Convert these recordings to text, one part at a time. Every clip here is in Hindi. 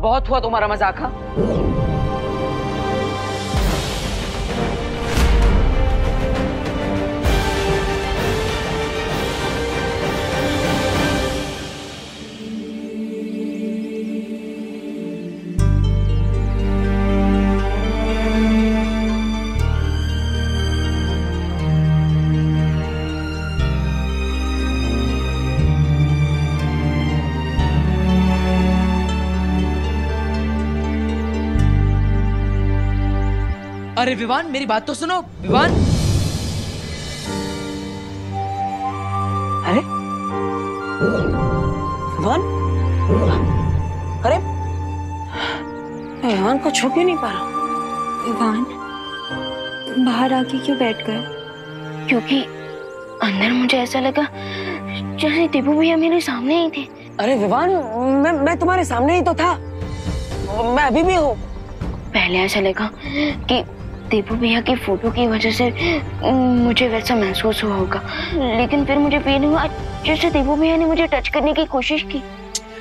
अब बहुत हुआ तुम्हारा मजाक। हाँ, अरे विवान, मेरी बात तो सुनो। विवान, अरे विवान, अरे विवान को छू क्यों नहीं पा रहा? विवान बाहर आके क्यों बैठ गए? क्योंकि अंदर मुझे ऐसा लगा जैसे दीपू भैया मेरे सामने ही थे। अरे विवान, मैं तुम्हारे सामने ही तो था, मैं अभी भी हूँ। पहले ऐसा लगा कि दीपू भैया की फोटो की वजह से मुझे वैसा महसूस हुआ होगा, लेकिन फिर मुझे फील हुआ जैसे दीपू भैया ने मुझे टच करने की कोशिश की।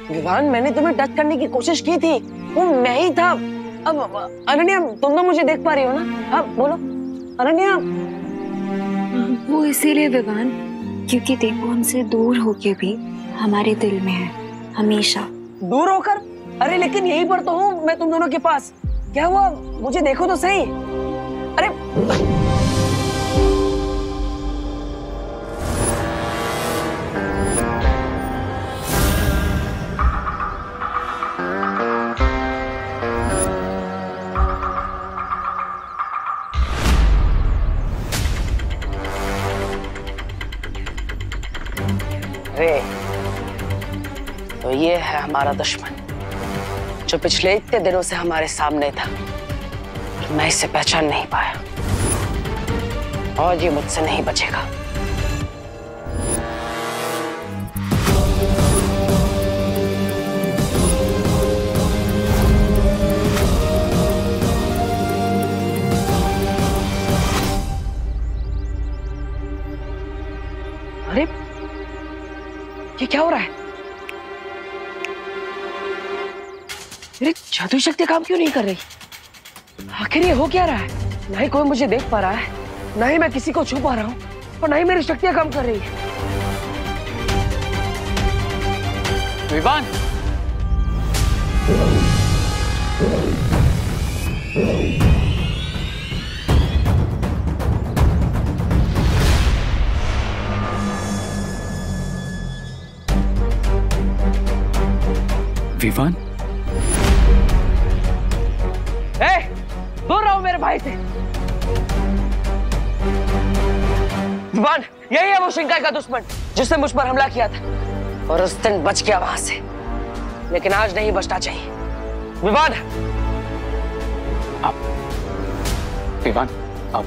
विवान, मैंने तुम्हें टच करने की कोशिश की थी, वो मैं ही था। अब अनन्या, तुम तो मुझे देख पा रही हो ना? हाँ बोलो अनन्या। वो इसीलिए विवान, क्योंकि दीपू हमसे दूर होके भी हमारे दिल में है हमेशा। दूर होकर? अरे लेकिन यहीं पर तो हूँ मैं तुम दोनों के पास। क्या हुआ, मुझे देखो तो सही। अरे तो ये है हमारा दुश्मन, जो पिछले इतने दिनों से हमारे सामने था। मैं इसे पहचान नहीं पाया और ये मुझसे नहीं बचेगा। अरे ये क्या हो रहा है? मेरी जादुई शक्ति काम क्यों नहीं कर रही? आखिर ये हो क्या रहा है? ना ही कोई मुझे देख पा रहा है, ना ही मैं किसी को छू पा रहा हूँ, और ना ही मेरी शक्तियां काम कर रही है। विवान, विवान, दूर रहो मेरे भाई से। विवान, यही है वो शिंकाई का दुश्मन जिसने मुझ पर हमला किया था, और उस दिन बच गया वहां से, लेकिन आज नहीं बचना चाहिए। विवान, विवान, अब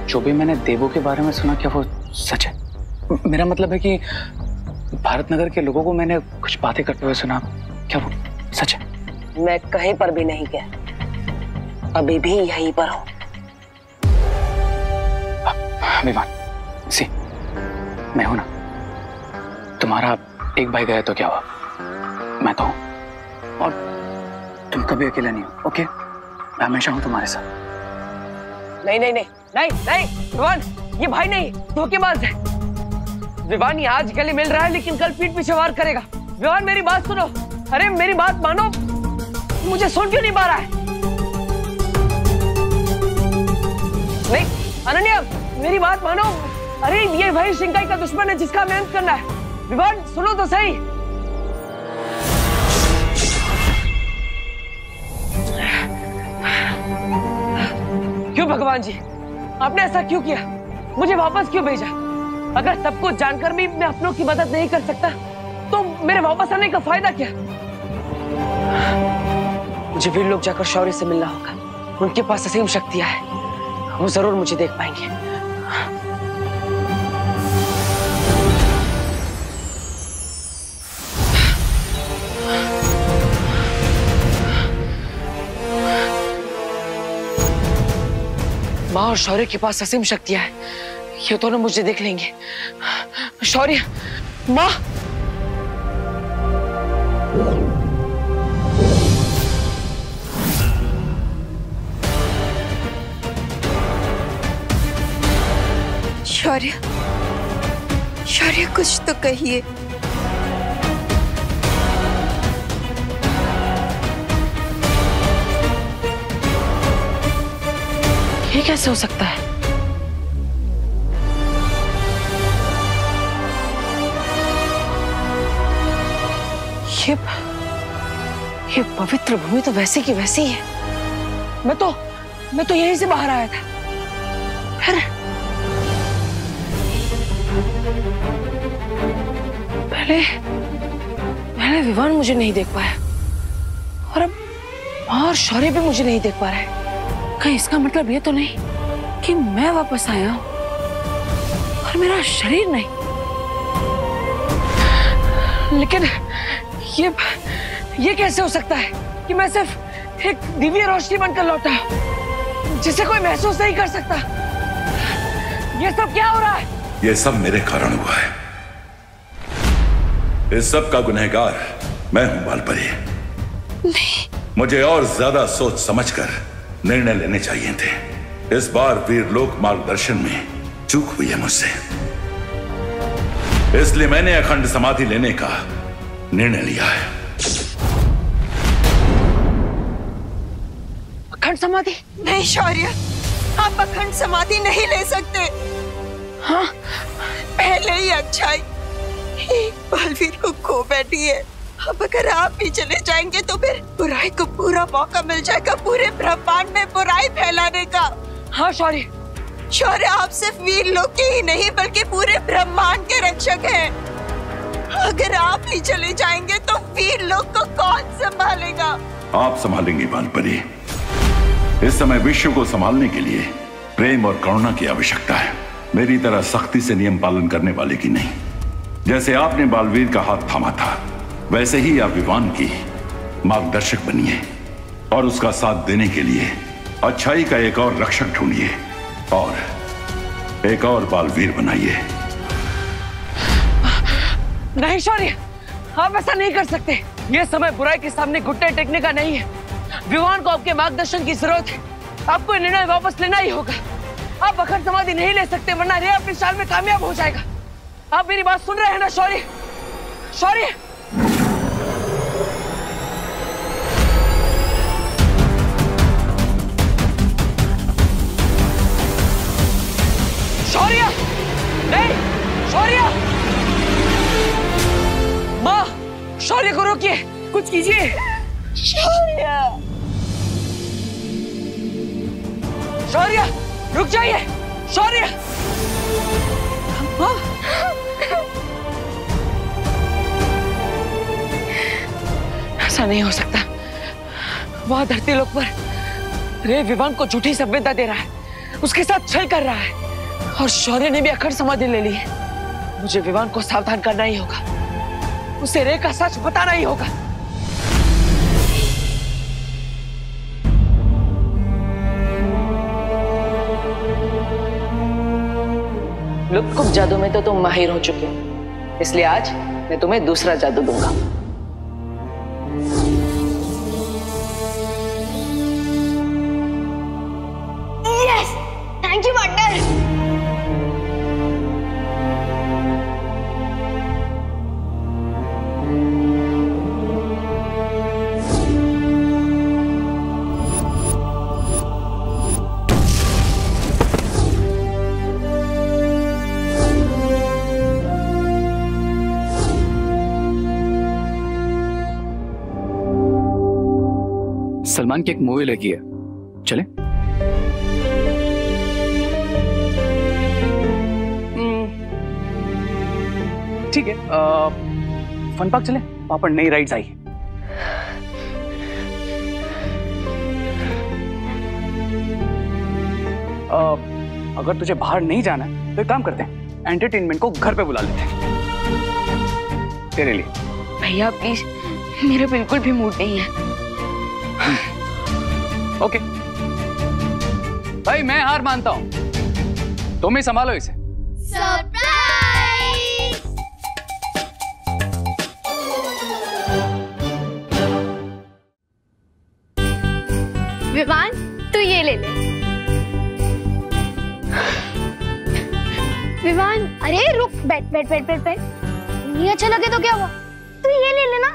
जो भी मैंने देवों के बारे में सुना, क्या वो सच है? मेरा मतलब है कि भारत नगर के लोगों को मैंने कुछ बातें करते हुए सुना, क्या वो सच है? मैं कहीं पर भी नहीं गया, अभी भी यहीं पर हूं। विवान, सी, मैं हूं ना। तुम्हारा एक भाई गया तो क्या हुआ, मैं तो हूं, और तुम कभी अकेला नहीं हो। ओके, मैं हमेशा हूं तुम्हारे साथ। नहीं नहीं नहीं नहीं नहीं विवान, ये भाई नहीं, धोखेबाज है। विवान, ये आज गले मिल रहा है लेकिन कल पीठ पीछे वार करेगा। विवान, मेरी बात सुनो। अरे मेरी बात मानो, मुझे सुन क्यों नहीं पा रहा है? नहीं अनन्या, मेरी बात मानो। अरे ये भाई शिंकाई का दुश्मन है जिसका हमें अंत करना है। विवान, सुनो तो सही। क्यों भगवान जी, आपने ऐसा क्यों किया? मुझे वापस क्यों भेजा? अगर सब कुछ जानकर भी मैं अपनों की मदद नहीं कर सकता तो मेरे वापस आने का फायदा क्या? मुझे वीर लोग जाकर शौर्य से मिलना होगा। उनके पास असीम शक्तियां हैं, वो जरूर मुझे देख पाएंगे। माँ और शौर्य के पास असीम शक्तियां हैं, ये दोनों मुझे देख लेंगे। शौर्य, माँ। शौर्य, शौर्य कुछ तो कहिए। ये कैसे हो सकता है? ये पवित्र भूमि तो वैसी की वैसी ही है। मैं तो यहीं से बाहर आया था। फिर पहले विवान मुझे नहीं देख पाया और अब और शौर्य भी मुझे नहीं देख पा रहा है। कहीं इसका मतलब ये तो नहीं कि मैं वापस आया हूं और मेरा शरीर नहीं। लेकिन ये कैसे हो सकता है कि मैं सिर्फ एक दिव्य रोशनी बनकर लौटा जिसे कोई महसूस नहीं कर सकता? ये सब क्या हो रहा है? ये सब मेरे कारण हुआ है। इस सब का गुनहगार मैं हूं बालपरी। नहीं। मुझे और ज्यादा सोच समझकर निर्णय लेने चाहिए थे। इस बार वीरलोक मार्गदर्शन में चूक हुई है मुझसे, इसलिए मैंने अखंड समाधि लेने का निर्णय लिया है। अखंड समाधि? नहीं शौर्य, आप अखंड समाधि नहीं ले सकते। हाँ, पहले ही अच्छाई बलवीर को खो बैठी है। अब अगर आप भी चले जाएंगे तो फिर बुराई को पूरा मौका मिल जाएगा पूरे ब्रह्मांड में बुराई फैलाने का। हाँ शौर्य, शौर्य आप सिर्फ वीरलोक के ही नहीं बल्कि पूरे ब्रह्मांड के रक्षक हैं। अगर आप ही चले जाएंगे तो वीरलोक को कौन संभालेगा? आप संभालेंगे बालपरी। इस समय विश्व को संभालने के लिए प्रेम और करुणा की आवश्यकता है, मेरी तरह सख्ती से नियम पालन करने वाले की नहीं। जैसे आपने बालवीर का हाथ थामा था वैसे ही आप विवान की मार्गदर्शक बनिए और उसका साथ देने के लिए अच्छाई का एक और रक्षक ढूंढिए और एक और बालवीर बनाइए। नहीं शौर्य, आप ऐसा नहीं कर सकते। ये समय बुराई के सामने घुटने टेकने का नहीं है। विवान को आपके मार्गदर्शन की जरूरत है। आपको निर्णय वापस लेना ही होगा। आप अखंड समाधि नहीं ले सकते वरना रे अपनी चाल में कामयाब हो जाएगा। आप मेरी बात सुन रहे हैं ना शौर्य? शौर्य, शौर्य, नहीं शौर्य, माँ, शौर्य को रोकिए, कुछ कीजिए। शौर्य, शौर्य रुक जाइए। शौर्य, माँ, ऐसा नहीं हो सकता। वहां धरती लोक पर रे विवान को झूठी संवेदना दे रहा है, उसके साथ छल कर रहा है और शौर्य ने भी अखंड समाधि ले ली है। मुझे विवान को सावधान करना ही होगा, उसे रे का सच बताना ही होगा। लुत्कुप जादू में तो तुम माहिर हो चुके हो, इसलिए आज मैं तुम्हें दूसरा जादू दूंगा। Yes, thank you partner. Salman की एक मूवी लगी है, चले? ठीक है, फन पार्क चले, वहां पर नई राइड्स आई। अगर तुझे बाहर नहीं जाना है तो एक काम करते हैं, एंटरटेनमेंट को घर पे बुला लेते हैं तेरे लिए। भैया प्लीज, मेरा बिल्कुल भी मूड नहीं है। ओके भाई, मैं हार मानता हूं, तुम ही संभालो इसे। विवान, तू ये ले ले। विवान, अरे रुक, बैठ बैठ बैठ बैठ बैठ। नहीं अच्छा लगे तो क्या हुआ, तू ये ले लेना।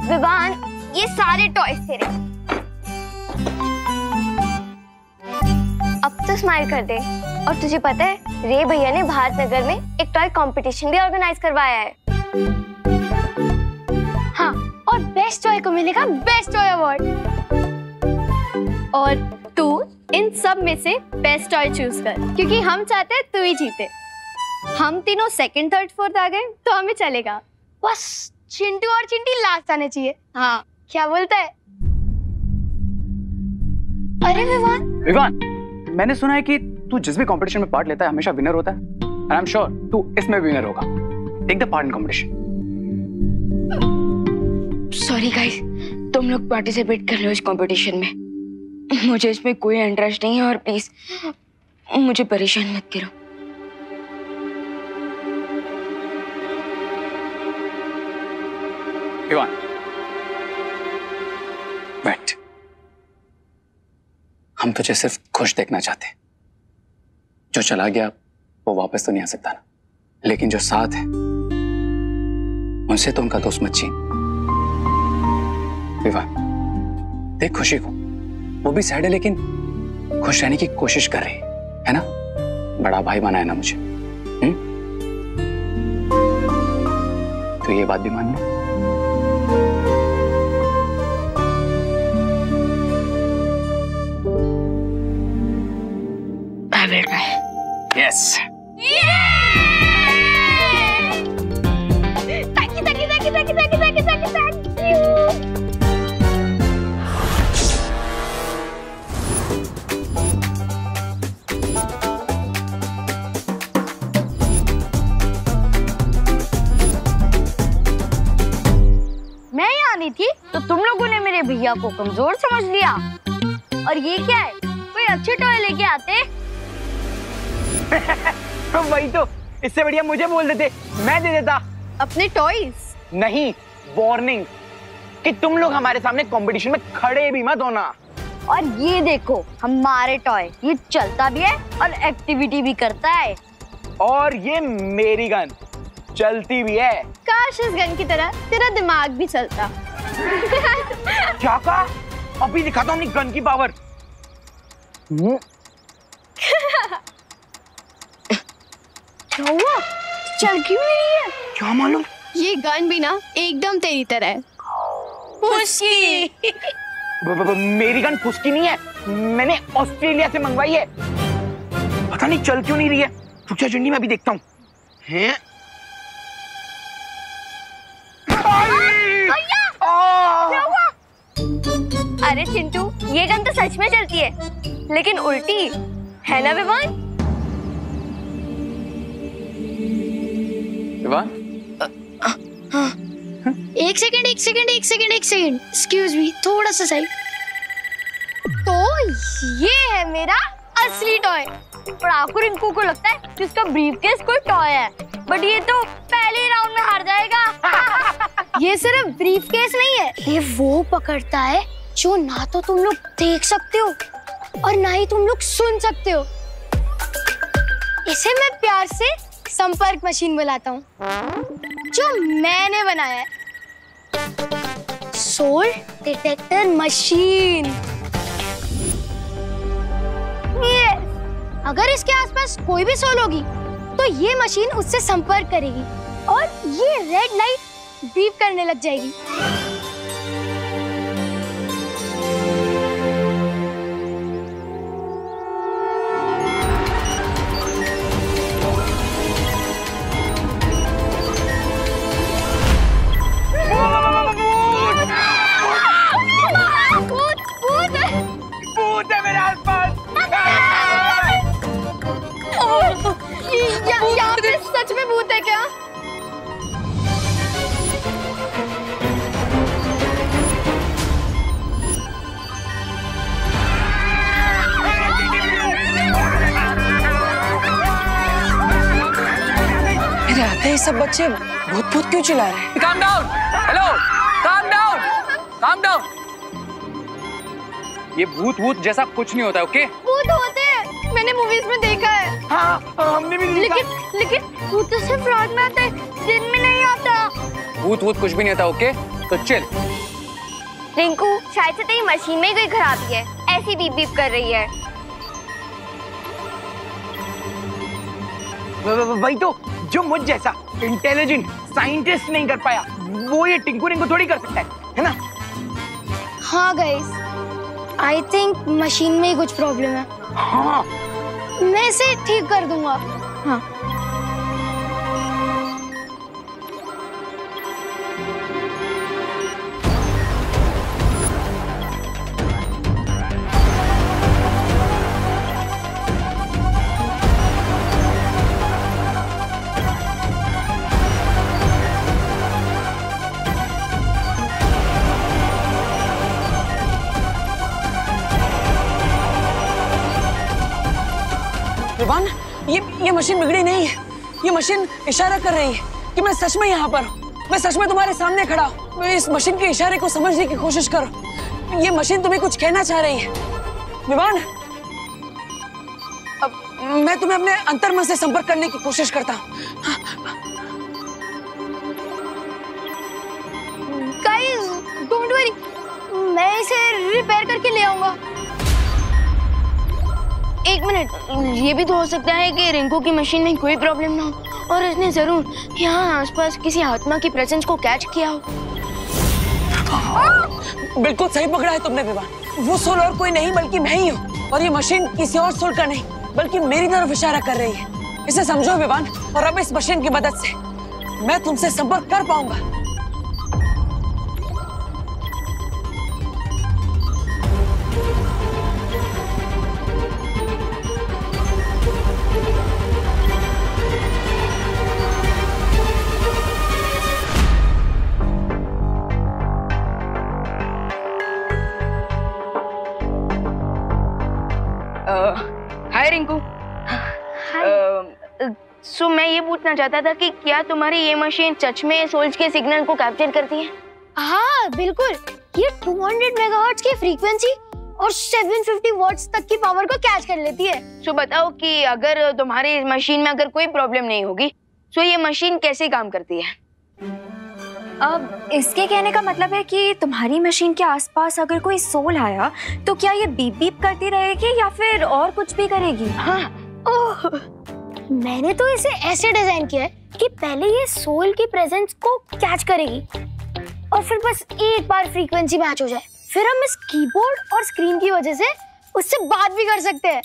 विवान, ये सारे टॉयज तेरे। अब तो स्माइल कर दे। और तुझे पता है, रे भैया ने भारत नगर में एक टॉय कंपटीशन भी ऑर्गेनाइज करवाया है। हाँ, और बेस्ट टॉय को मिलेगा बेस्ट टॉय अवार्ड। और तू इन सब में से बेस्ट टॉय चूज कर, क्योंकि हम चाहते हैं तू ही जीते। हम तीनों सेकंड, थर्ड, फोर्थ आ गए तो हमें चलेगा। बस चिंटू और चिंटी लास्ट आने चाहिए। हाँ, क्या बोलता है? अरे विवान, विवान, मैंने सुना है कि तू जिस भी कंपटीशन में पार्ट लेता है हमेशा विनर होता है। एंड आई एम श्योर तू इसमें विनर होगा। Take the part in competition. Sorry guys, तुम लोग पार्टिसिपेट कर लो इस कंपटीशन में। मुझे इसमें कोई इंटरेस्ट नहीं है और प्लीज मुझे परेशान मत करो। विवान, बैठ। हम तुझे सिर्फ खुश देखना चाहते हैं। जो चला गया वो वापस तो नहीं आ सकता ना, लेकिन जो साथ है उनसे तो उनका दोस्त मत छीन। विवान, देख खुशी को, वो भी सैड है लेकिन खुश रहने की कोशिश कर रही है ना। बड़ा भाई बना है ना मुझे। तो ये बात भी मान ले। I will try. Yes. Thank you, thank you, thank you, thank you, thank you, thank you, thank you, thank you. मैं यहाँ नहीं थी तो तुम लोगों ने मेरे भैया को कमजोर समझ लिया। और ये क्या है, कोई अच्छे टॉय लेके आते। वही तो, इससे बढ़िया मुझे बोल देते, मैं दे देता अपने टॉयज। नहीं, वार्निंग कि तुम लोग हमारे सामने कंपटीशन में खड़े भी मत होना। और ये देखो हमारे टॉय, ये चलता भी है और एक्टिविटी भी करता है। और ये मेरी गन चलती भी है। काश इस गन की तरह तेरा दिमाग भी चलता। क्या कहा? अभी दिखाता हूँ अपनी गन की पावर। क्या हुआ? चल क्यों नहीं रही है? क्या मालूम? ये गन भी ना एकदम तेरी तरह है। पुस्की। मेरी गन पुस्की नहीं है, मैंने ऑस्ट्रेलिया से मंगवाई है। पता नहीं चल क्यों नहीं रही है। रुक जा चिंटी, मैं अभी देखता हूँ। हैं? क्या हुआ? अरे चिंटू, ये गन तो सच में चलती है, लेकिन उल्टी है ना विवान? विवान? एक सेकंड एक्सक्यूज मी, थोड़ा सा सही। तो ये है मेरा असली टॉय। पड़ाकू रिंकू को लगता है कि उसका ब्रीफकेस कोई टॉय है, बट ये तो पहले राउंड में हार जाएगा। ये सिर्फ ब्रीफकेस नहीं है, ये वो पकड़ता है जो ना तो तुम लोग देख सकते हो और ना ही तुम लोग सुन सकते हो। इसे मैं प्यार से संपर्क मशीन बुलाता हूँ, जो मैंने बनाया है। Soul detector machine. अगर इसके आसपास कोई भी सोल होगी तो ये मशीन उससे संपर्क करेगी और ये रेड लाइट बीप करने लग जाएगी। भूत है मेरे आसपास। यहाँ पे सच में भूत है क्या? मेरे आते ही सब बच्चे भूत भूत क्यों चिल्ला रहे हैं? Calm down. Hello, calm down, calm down. ये भूत भूत जैसा कुछ नहीं होता, ओके? भूत होते हैं, मैंने हमने भी नहीं देखा। लेकिन भूत तो सिर्फ रात में आता है, दिन में नहीं आता। भूत वूत कुछ भी नहीं आता, ओके? तो चिल। रिंकू, शायद से तेरी मशीन में कोई खराबी है, ऐसी बीप बीप कर रही है। वही तो, जो मुझ जैसा इंटेलिजेंट साइंटिस्ट नहीं कर पाया, वो ये टिंकू रिंकू थोड़ी कर सकता है ना? हाँ गाइस, आई थिंक मशीन में ही कुछ प्रॉब्लम है। हाँ, मैं इसे ठीक कर दूंगा। हाँ। विवान, ये मशीन बिगड़ी नहीं है। ये मशीन इशारा कर रही है कि मैं सच में यहाँ पर हूँ। मैं सच में तुम्हारे सामने खड़ा हूँ। इस मशीन के इशारे को समझने की कोशिश करो। ये मशीन तुम्हें कुछ कहना चाह रही है। विवान, अब मैं तुम्हें अपने अंतर्मन से संपर्क करने की कोशिश करता हूँ। गाइस, डोंट वरी, मैं इसे रिपेयर करके ले आऊंगा। एक मिनट, ये भी तो हो सकता है कि रिंकू की मशीन में कोई प्रॉब्लम ना हो और इसने जरूर यहाँ आसपास किसी आत्मा की प्रेजेंस को कैच किया हो। बिल्कुल सही पकड़ा है तुमने विवान। वो सोल और कोई नहीं बल्कि मैं ही हूँ, और ये मशीन किसी और सोल का नहीं बल्कि मेरी तरफ इशारा कर रही है। इसे समझो विवान, और अब इस मशीन की मदद से मैं तुमसे संपर्क कर पाऊंगा। हाय रिंकू। सो मैं ये पूछना चाहता था कि क्या तुम्हारी ये मशीन सच में सोल्स के सिग्नल को कैप्चर करती है? हाँ बिल्कुल, ये 200 मेगाहर्ट्ज की फ्रीक्वेंसी और 750 वॉट्स तक की पावर को कैच कर लेती है। सो बताओ कि अगर तुम्हारी इस मशीन में अगर कोई प्रॉब्लम नहीं होगी तो ये मशीन कैसे काम करती है? अब इसके कहने का मतलब है कि तुम्हारी मशीन के आसपास अगर कोई सोल आया तो क्या ये बीप बीप करती रहेगी या फिर और कुछ भी करेगी? हाँ। ओह, मैंने तो इसे ऐसे डिजाइन किया है कि पहले ये सोल की प्रेजेंस को कैच करेगी और फिर बस एक बार फ्रीक्वेंसी मैच हो जाए, फिर हम इस कीबोर्ड और स्क्रीन की वजह से उससे बात भी कर सकते हैं।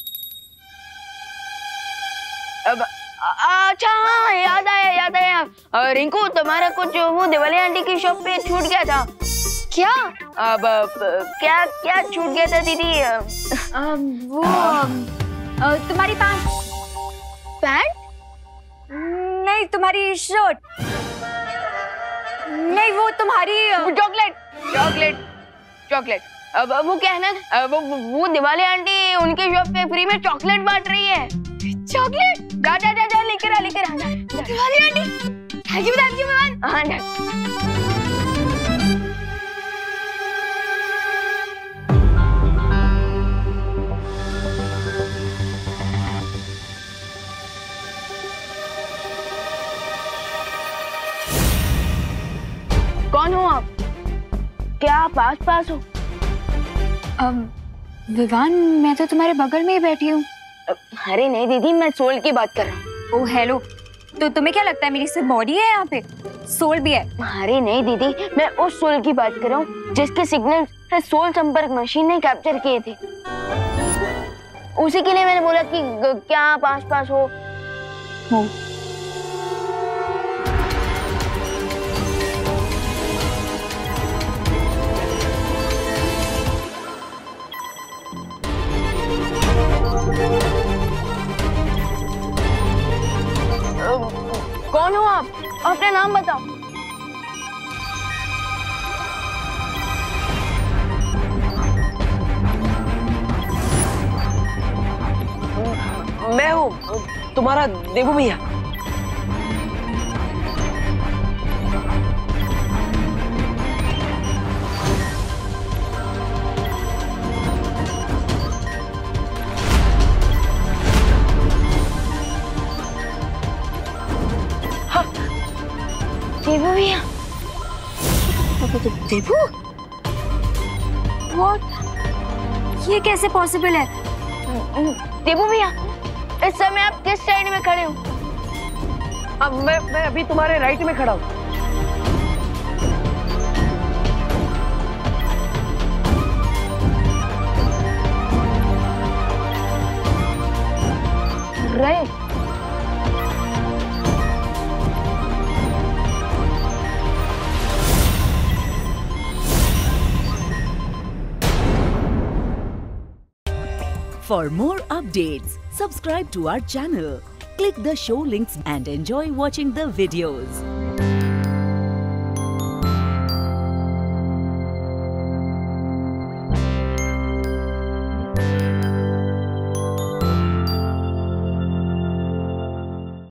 अब अच्छा, हाँ याद आया। रिंकू, तुम्हारा कुछ वो दिवाली आंटी की शॉप पे छूट गया था। क्या? अब क्या छूट गया था दीदी? वो तुम्हारी पैंट? नहीं, तुम्हारी शर्ट। नहीं, वो तुम्हारी चॉकलेट। अब वो क्या है ना, वो दिवाली आंटी उनकी शॉप पे फ्री में चॉकलेट बांट रही है। चॉकलेट? जा लेकर आ। Diwali aunty, thank you Vivaan. हाँ, कौन हो आप? क्या आप पास हो? विवान, मैं तो तुम्हारे बगल में ही बैठी हूँ। अरे नहीं दीदी, मैं सोल की बात कर रहा हूँ। ओह हेलो, तो तुम्हें क्या लगता है मेरी सिर्फ बॉडी है यहाँ पे? सोल भी है? अरे नहीं दीदी, मैं उस सोल की बात कर रहा हूँ जिसके सिग्नल सोल संपर्क मशीन ने कैप्चर किए थे। उसी के लिए मैंने बोला कि क्या आप आसपास हो? कौन हो आप? अपना नाम बताओ। मैं हूँ तुम्हारा देवू भैया। देवू भैया, देवू, What? ये कैसे पॉसिबल है? देवू भैया, इस समय आप किस साइड में खड़े हो? अब मैं अभी तुम्हारे राइट में खड़ा हूँ। Right. For more updates, subscribe to our channel, click the show links and enjoy watching the videos.